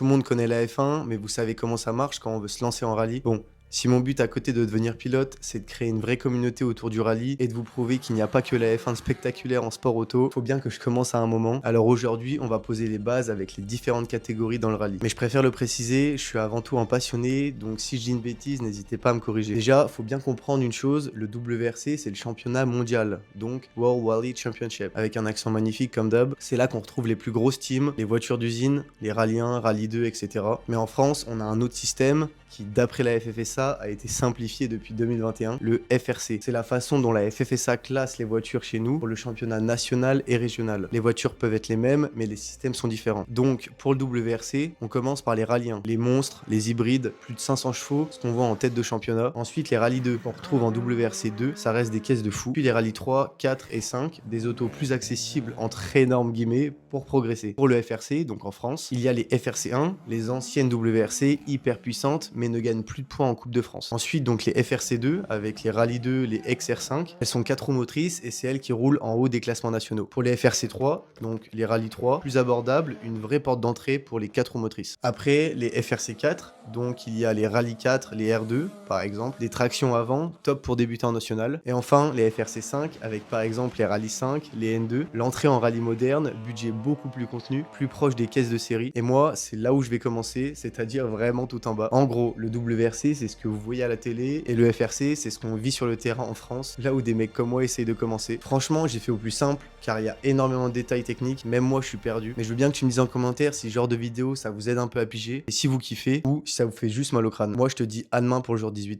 Tout le monde connaît la F1, mais vous savez comment ça marche quand on veut se lancer en rallye? Bon, si mon but à côté de devenir pilote, c'est de créer une vraie communauté autour du rallye et de vous prouver qu'il n'y a pas que la F1 spectaculaire en sport auto, faut bien que je commence à un moment. Alors aujourd'hui, on va poser les bases avec les différentes catégories dans le rallye. Mais je préfère le préciser, je suis avant tout un passionné, donc si je dis une bêtise, n'hésitez pas à me corriger. Déjà, faut bien comprendre une chose, le WRC, c'est le championnat mondial, donc World Rally Championship, avec un accent magnifique comme d'hab. C'est là qu'on retrouve les plus grosses teams, les voitures d'usine, les Rallye 1, Rallye 2, etc. Mais en France, on a un autre système qui, d'après la FFSA, a été simplifié depuis 2021, le FRC. C'est la façon dont la FFSA classe les voitures chez nous pour le championnat national et régional. Les voitures peuvent être les mêmes, mais les systèmes sont différents. Donc, pour le WRC, on commence par les Rallye 1, les monstres, les hybrides, plus de 500 chevaux, ce qu'on voit en tête de championnat. Ensuite, les Rallye 2, qu'on retrouve en WRC 2, ça reste des caisses de fou. Puis les Rallye 3, 4 et 5, des autos plus accessibles entre énormes guillemets pour progresser. Pour le FRC, donc en France, il y a les FRC 1, les anciennes WRC hyper puissantes, mais ne gagnent plus de points en Coupe de France. Ensuite, donc les FRC2 avec les Rallye 2, les XR5, elles sont 4 roues motrices et c'est elles qui roulent en haut des classements nationaux. Pour les FRC3, donc les Rallye 3, plus abordables, une vraie porte d'entrée pour les 4 roues motrices. Après, les FRC4, donc il y a les Rallye 4, les R2 par exemple, des tractions avant, top pour débuter en national. Et enfin, les FRC5 avec par exemple les Rallye 5, les N2, l'entrée en rallye moderne, budget beaucoup plus contenu, plus proche des caisses de série. Et moi, c'est là où je vais commencer, c'est-à-dire vraiment tout en bas. En gros, le WRC, c'est ce que vous voyez à la télé, et le FRC, c'est ce qu'on vit sur le terrain en France, là où des mecs comme moi essayent de commencer. Franchement, j'ai fait au plus simple, car il y a énormément de détails techniques, même moi je suis perdu. Mais je veux bien que tu me dises en commentaire si ce genre de vidéo, ça vous aide un peu à piger, et si vous kiffez, ou si ça vous fait juste mal au crâne. Moi, je te dis à demain pour le jour 18.